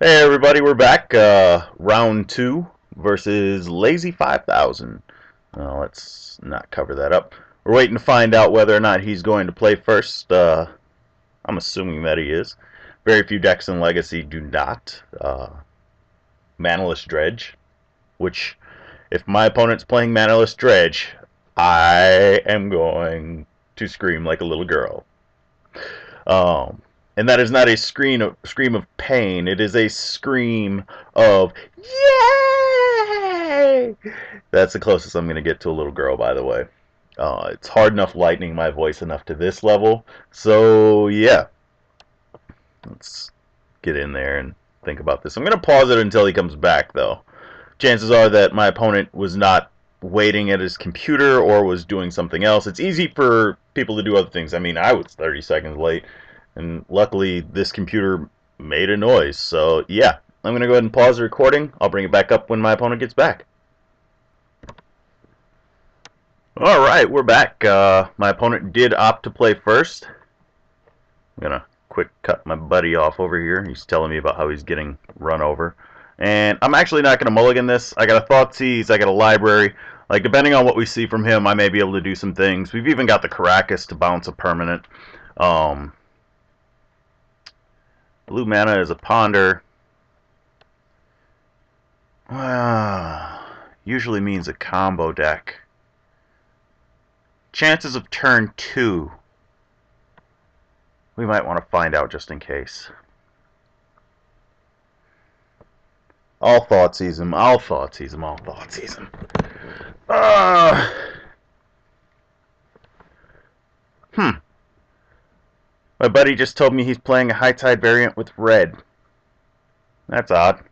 Hey everybody, we're back. Round 2 versus Lazy 5000. Let's not cover that up. We're waiting to find out whether or not he's going to play first. I'm assuming that he is. Very few decks in Legacy do not. Manaless Dredge, which, if my opponent's playing Manaless Dredge, I am going to scream like a little girl. Um, and that is not a scream of pain. It is a scream of yay! That's the closest I'm going to get to a little girl, by the way. It's hard enough lightening my voice enough to this level. So, yeah. Let's get in there and think about this. I'm going to pause it until he comes back, though. Chances are that my opponent was not waiting at his computer or was doing something else. It's easy for people to do other things. I mean, I was 30 seconds late, and luckily this computer made a noise. So, yeah, I'm going to go ahead and pause the recording. I'll bring it back up when my opponent gets back. Alright, we're back. My opponent did opt to play first. I'm going to quick cut my buddy off over here. He's telling me about how he's getting run over. And I'm actually not going to mulligan this. I got a Thoughtseize, I got a library. Like, depending on what we see from him, I may be able to do some things. We've even got the Caracas to bounce a permanent. Blue mana is a Ponder. Usually means a combo deck. Chances of turn 2. We might want to find out just in case. I'll Thoughtseize him. I'll Thoughtseize him. I'll Thoughtseize him. My buddy just told me he's playing a High Tide variant with red. That's odd.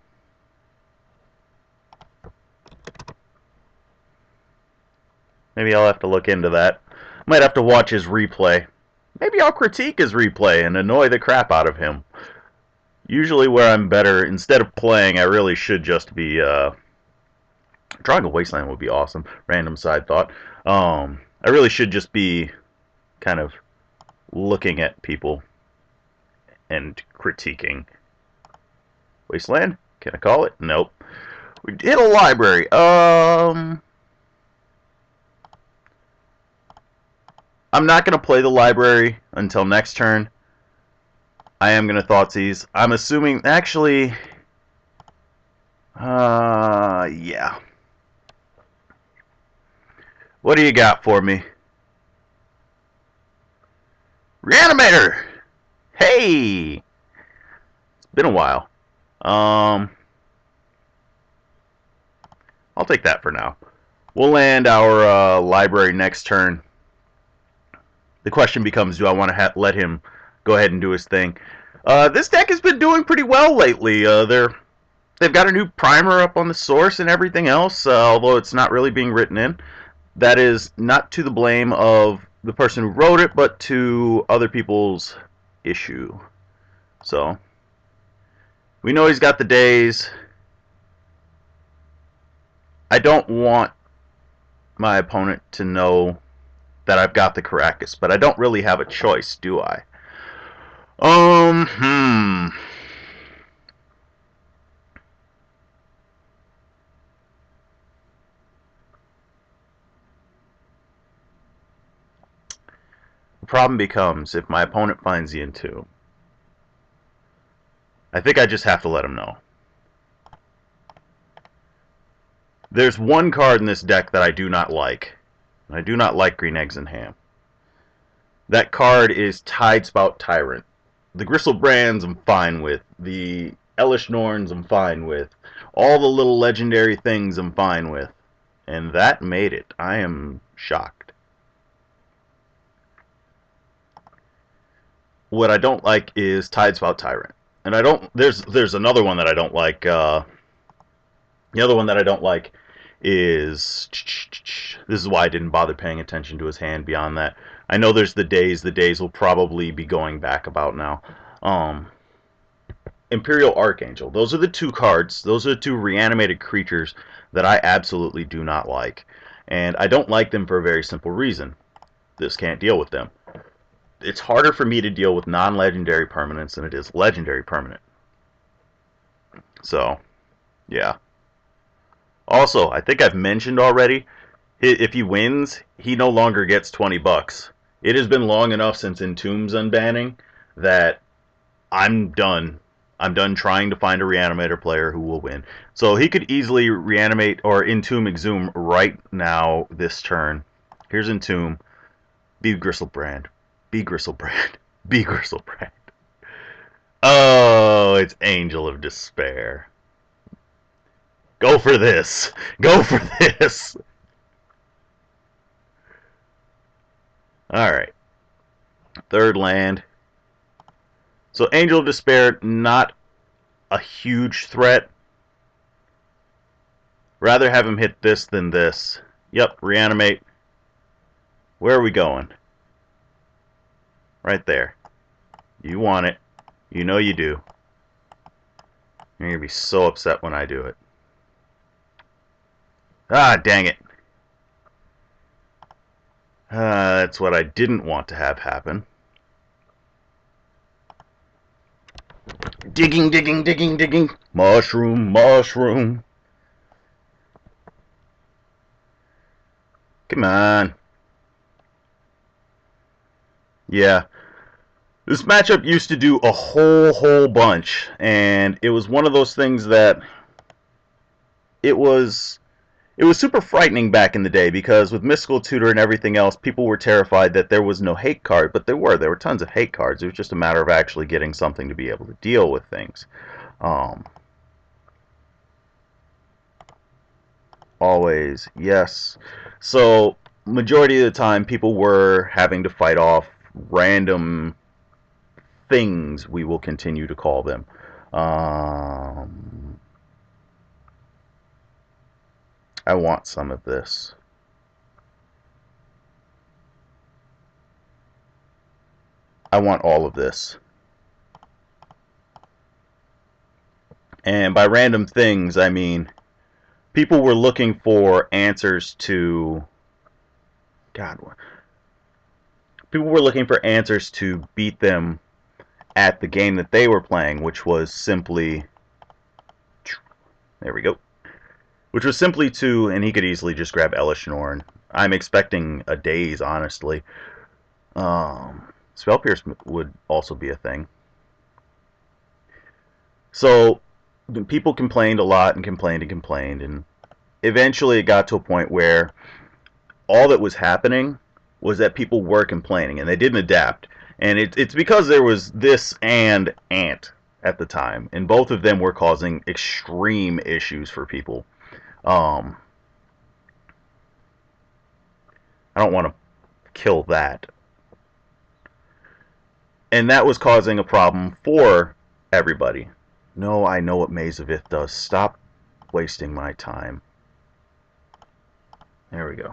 Maybe I'll have to look into that. Might have to watch his replay. Maybe I'll critique his replay and annoy the crap out of him. Usually where I'm better, instead of playing, I really should just be, drawing a Wasteland would be awesome. Random side thought. I really should just be kind of looking at people and critiquing. Wasteland? Can I call it? Nope. We hit a library. I'm not going to play the library until next turn. I am going to Thoughtseize. I'm assuming, actually, yeah. What do you got for me? Reanimator! Hey! It's been a while. I'll take that for now. We'll land our library next turn. The question becomes, do I want to let him go ahead and do his thing? This deck has been doing pretty well lately. They've got a new primer up on the source and everything else, although it's not really being written in. That is not to the blame of the person who wrote it, but to other people's issue. So, we know he's got the days. I don't want my opponent to know that I've got the Caracas, but I don't really have a choice, do I? The problem becomes if my opponent finds the Entomb. I think I just have to let him know. There's one card in this deck that I do not like. I do not like Green Eggs and Ham. That card is Tidespout Tyrant. The Gristlebrands I'm fine with. The Elish Norns I'm fine with. All the little legendary things I'm fine with. And that made it. I am shocked. What I don't like is Tidespout Tyrant. And I don't... There's another one that I don't like. The other one that I don't like is... This is why I didn't bother paying attention to his hand beyond that. I know there's the days. The days will probably be going back about now. Imperial Archangel. Those are the two cards. Those are the two reanimated creatures that I absolutely do not like. And I don't like them for a very simple reason. This can't deal with them. It's harder for me to deal with non-legendary permanents than it is legendary permanent. So, yeah. Also, I think I've mentioned already, if he wins, he no longer gets 20 bucks. It has been long enough since Entomb's unbanning that I'm done. I'm done trying to find a Reanimator player who will win. So he could easily reanimate or Entomb Exhume right now this turn. Here's Entomb. Be Gristlebrand. Be Gristlebrand. Be Gristlebrand. Oh, it's Angel of Despair. Go for this. Go for this. Alright. Third land. So Angel of Despair, not a huge threat. Rather have him hit this than this. Yep, reanimate. Where are we going? Right there. You want it. You know you do. You're going to be so upset when I do it. Ah, dang it. That's what I didn't want to have happen. Digging, digging, digging, digging. Mushroom, mushroom. Come on. Yeah. This matchup used to do a whole bunch, and it was one of those things that it was super frightening back in the day, because with Mystical Tutor and everything else, people were terrified that there was no hate card, but there were tons of hate cards. It was just a matter of actually getting something to be able to deal with things. Always, yes. So majority of the time people were having to fight off random things, we will continue to call them. I want some of this. I want all of this. And by random things, I mean people were looking for answers to... God, people were looking for answers to beat them at the game that they were playing, which was simply... There we go. Which was simply to... And he could easily just grab Elishnorn. I'm expecting a daze, honestly. Spell Pierce would also be a thing. So people complained a lot and complained and complained, and eventually it got to a point where all that was happening was that people were complaining and they didn't adapt. And it's because there was this and Ant at the time, and both of them were causing extreme issues for people. I don't want to kill that. And that was causing a problem for everybody. No, I know what Maze of Ith does. Stop wasting my time. There we go.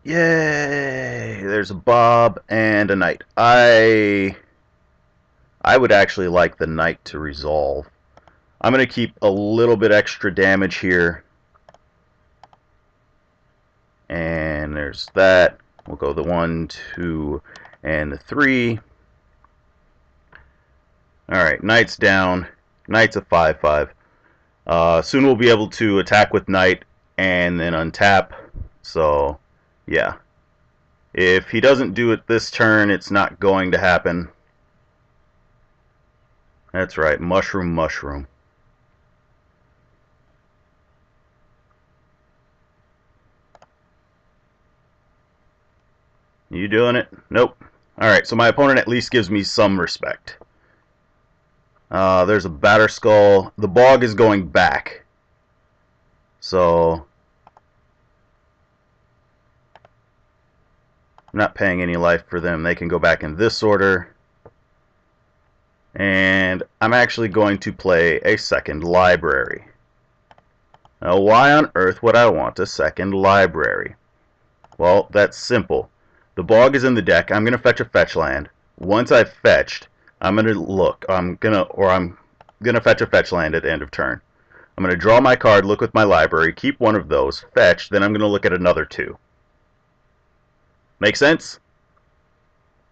Yay! There's a Bob and a Knight. I would actually like the Knight to resolve. I'm going to keep a little bit extra damage here. And there's that. We'll go the 1, 2, and the 3. Alright, Knight's down. Knight's a 5/5. Soon we'll be able to attack with Knight and then untap. So, yeah. If he doesn't do it this turn, it's not going to happen. That's right, mushroom, mushroom. You doing it? Nope. Alright, so my opponent at least gives me some respect. There's a Batterskull. The Bog is going back. So I'm not paying any life for them. They can go back in this order. And I'm actually going to play a second library. Now, why on earth would I want a second library? Well, that's simple. The Bog is in the deck. I'm going to fetch a fetch land. Once I've fetched, I'm going to look. I'm going to fetch a fetch land at the end of turn. I'm going to draw my card, look with my library, keep one of those, fetch, then I'm going to look at another 2. Make sense?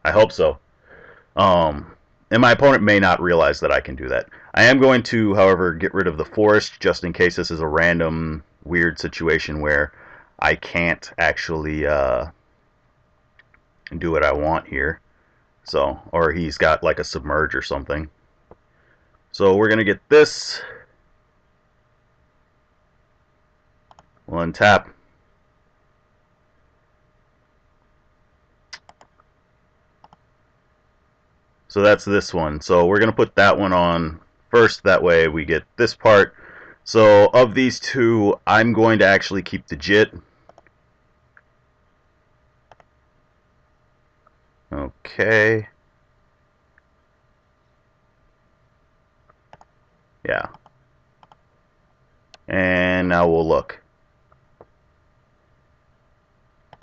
I hope so. And my opponent may not realize that I can do that. I am going to, however, get rid of the forest just in case this is a random weird situation where I can't actually do what I want here. So, or he's got like a submerge or something. So we're going to get this. We'll untap. So that's this one. So we're going to put that one on first. That way we get this part. So of these two, I'm going to actually keep the JIT. Okay. Yeah. And now we'll look.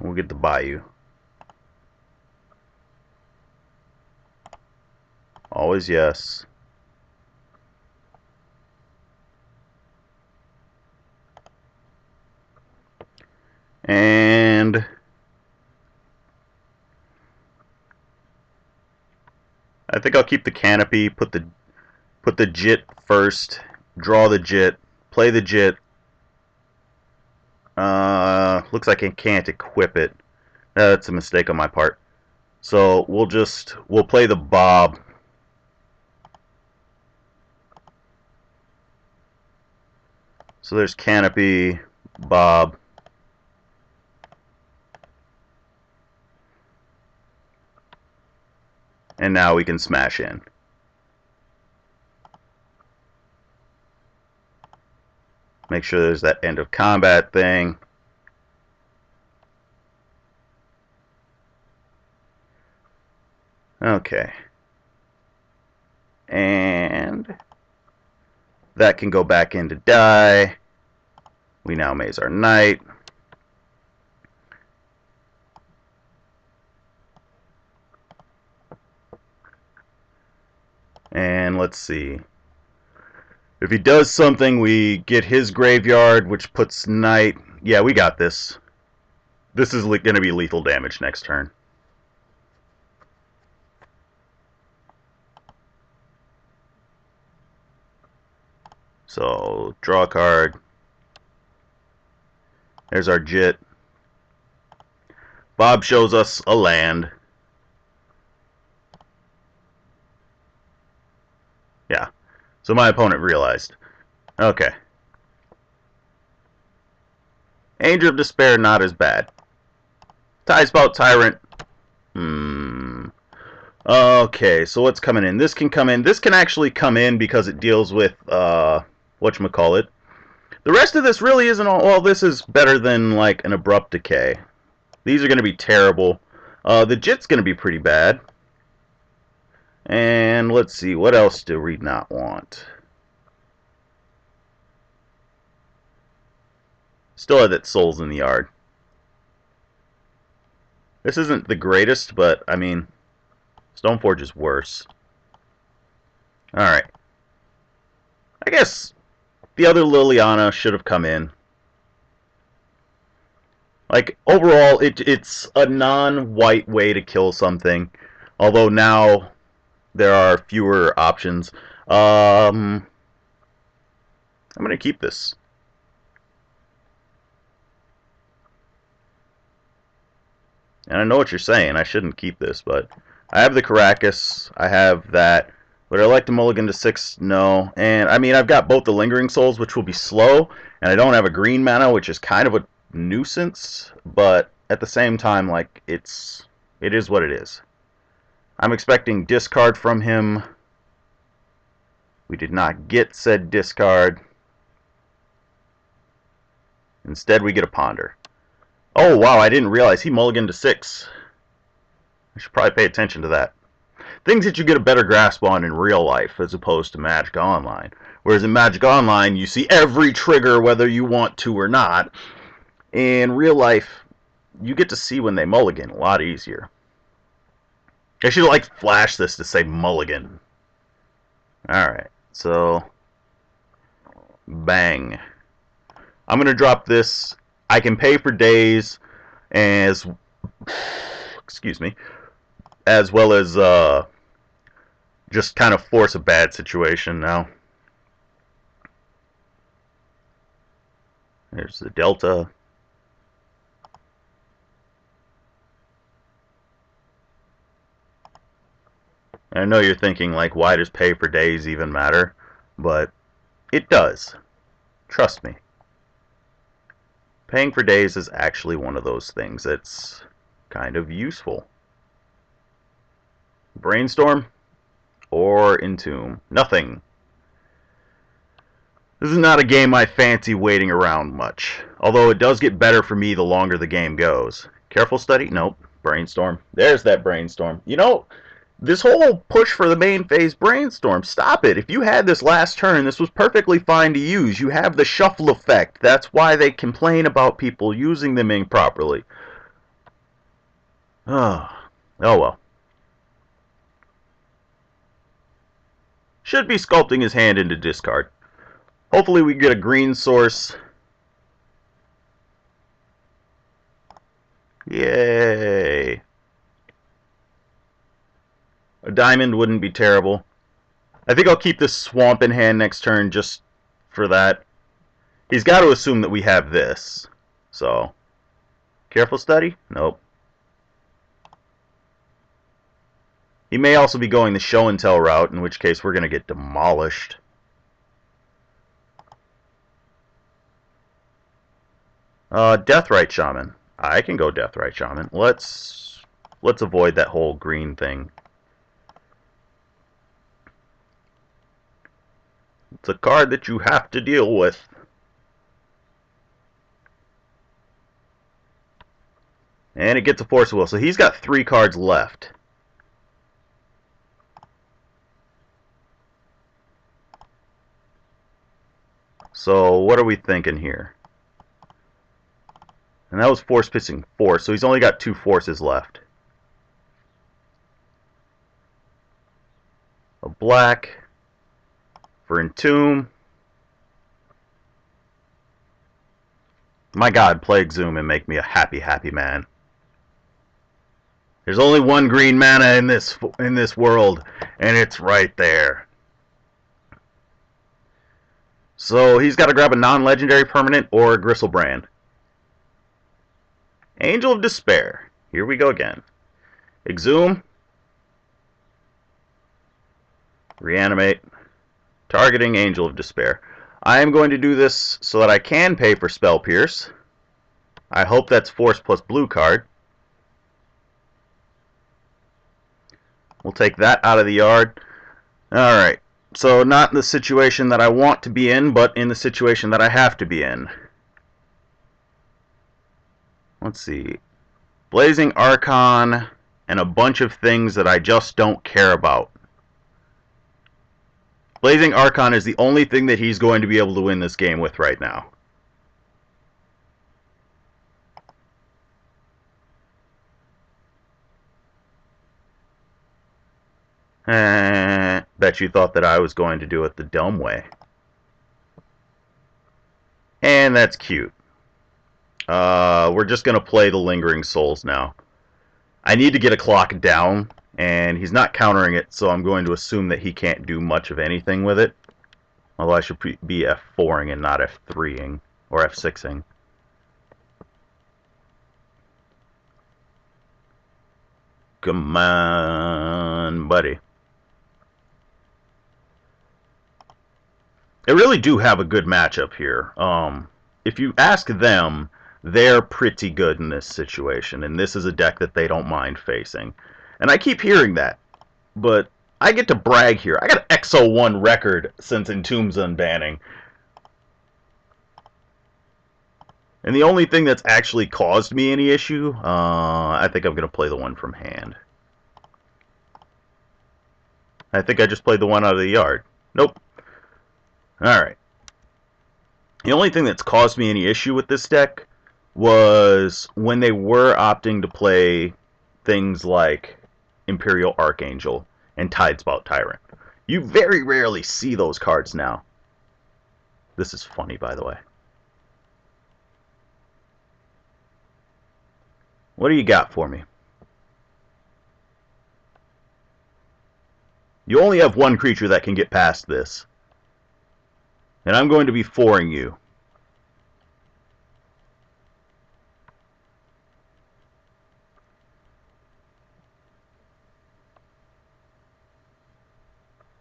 We'll get the Bayou. Always yes. And I think I'll keep the canopy, put the JIT first, draw the JIT, play the JIT. Looks like I can't equip it. That's a mistake on my part. So we'll play the Bob. So there's canopy, Bob. And now we can smash in. Make sure there's that end of combat thing. Okay. And that can go back into die. We now maze our knight. And let's see. If he does something, we get his graveyard, which puts knight. Yeah, we got this. This is going to be lethal damage next turn. So, draw a card. There's our JIT. Bob shows us a land. Yeah. So my opponent realized. Okay. Angel of Despair, not as bad. Tidespout Tyrant. Okay, so what's coming in? This can come in. This can actually come in because it deals with, whatchamacallit. The rest of this really isn't all... Well, this is better than, like, an Abrupt Decay. These are going to be terrible. The JIT's going to be pretty bad. And let's see, what else do we not want? Still have that Souls in the Yard. This isn't the greatest, but, I mean, Stoneforge is worse. Alright. I guess the other Liliana should have come in. Like, overall, it's a non-white way to kill something. Although now there are fewer options. I'm going to keep this. And I know what you're saying. I shouldn't keep this, but I have the Caracas. I have that. Would I like to mulligan to 6? No. And, I mean, I've got both the Lingering Souls, which will be slow, and I don't have a green mana, which is kind of a nuisance, but at the same time, like, it is what it is. I'm expecting discard from him. We did not get said discard. Instead, we get a Ponder. Oh, wow, I didn't realize he mulliganed to 6. I should probably pay attention to that. Things that you get a better grasp on in real life as opposed to Magic Online. Whereas in Magic Online, you see every trigger whether you want to or not. In real life, you get to see when they mulligan a lot easier. I should like flash this to say mulligan. Alright, so bang. I'm going to drop this. I can pay for days as excuse me, as well as just kind of force a bad situation now. There's the Delta. I know you're thinking, like, why does pay for days even matter? But it does. Trust me. Paying for days is actually one of those things that's kind of useful. Brainstorm or Entomb? Nothing. This is not a game I fancy waiting around much. Although it does get better for me the longer the game goes. Careful study? Nope. Brainstorm. There's that brainstorm. You know, this whole push for the main phase brainstorm, stop it. If you had this last turn, this was perfectly fine to use. You have the shuffle effect. That's why they complain about people using them improperly. Oh well. Should be sculpting his hand into discard. Hopefully we get a green source. Yay. A diamond wouldn't be terrible. I think I'll keep this swamp in hand next turn just for that. He's got to assume that we have this. So, careful study? Nope. He may also be going the show and tell route, in which case we're going to get demolished. Deathrite Shaman. I can go Deathrite Shaman. Let's avoid that whole green thing. It's a card that you have to deal with. And it gets a Force of Will. So he's got 3 cards left. So what are we thinking here? And that was Force Pitching Force, so he's only got 2 forces left. A black for Entomb. My god, play Exhume and make me a happy, happy man. There's only one green mana in this world, and it's right there. So he's got to grab a non-legendary permanent or a Gristlebrand. Angel of Despair. Here we go again. Exhume. Reanimate. Targeting Angel of Despair. I am going to do this so that I can pay for Spell Pierce. I hope that's Force plus blue card. We'll take that out of the yard. Alright. So not in the situation that I want to be in, but in the situation that I have to be in. Let's see. Blazing Archon and a bunch of things that I just don't care about. Blazing Archon is the only thing that he's going to be able to win this game with right now. Bet you thought that I was going to do it the dumb way. And that's cute. We're just going to play the Lingering Souls now. I need to get a clock down, and he's not countering it, so I'm going to assume that he can't do much of anything with it. Although I should be F4ing and not F3ing, or F6ing. Come on, buddy. They really do have a good matchup here. If you ask them, they're pretty good in this situation, and this is a deck that they don't mind facing. And I keep hearing that, but I get to brag here. I got an XO1 record since Entomb's unbanning. And the only thing that's actually caused me any issue, I think I'm going to play the one from hand. I think I just played the one out of the yard. Nope. Alright. The only thing that's caused me any issue with this deck was when they were opting to play things like Imperial Archangel and Tidespout Tyrant. You very rarely see those cards now. This is funny, by the way. What do you got for me? You only have one creature that can get past this. And I'm going to be foring you.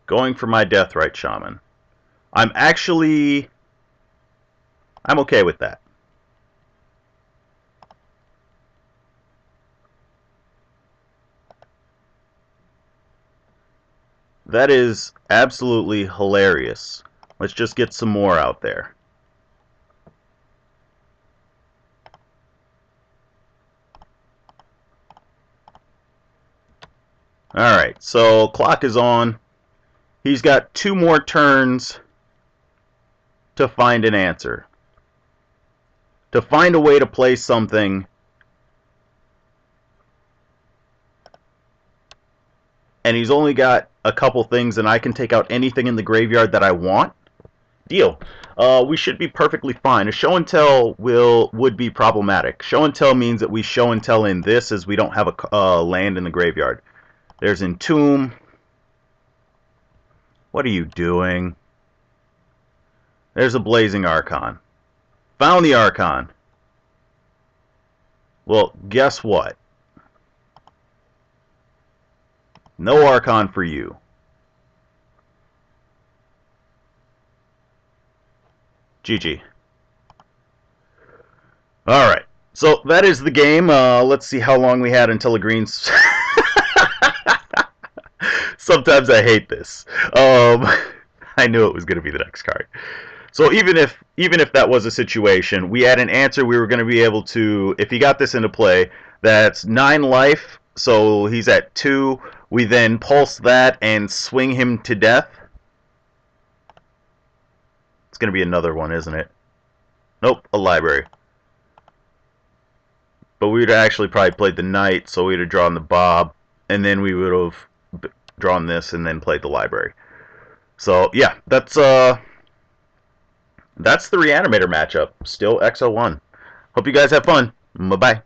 Going for my Deathrite Shaman. I'm okay with that. That is absolutely hilarious. Let's just get some more out there. Alright, so clock is on. He's got 2 more turns to find an answer. To find a way to play something and he's only got a couple things and I can take out anything in the graveyard that I want. Deal. We should be perfectly fine. A show and tell would be problematic. Show and tell means that we show and tell in this as we don't have a land in the graveyard. There's Entomb. What are you doing? There's a Blazing Archon. Found the Archon. Well, guess what? No Archon for you. GG. Alright. So that is the game. Let's see how long we had until the greens. Sometimes I hate this. I knew it was going to be the next card. So even if that was a situation, we had an answer we were going to be able to, if he got this into play, that's 9 life, so he's at 2. We then pulse that and swing him to death. It's going to be another one, isn't it? Nope, a library. But we would have actually probably played the knight, so we would have drawn the Bob, and then we would have drawn this and then played the library. So yeah, that's the Reanimator matchup. Still XO1. Hope you guys have fun. Bye-bye.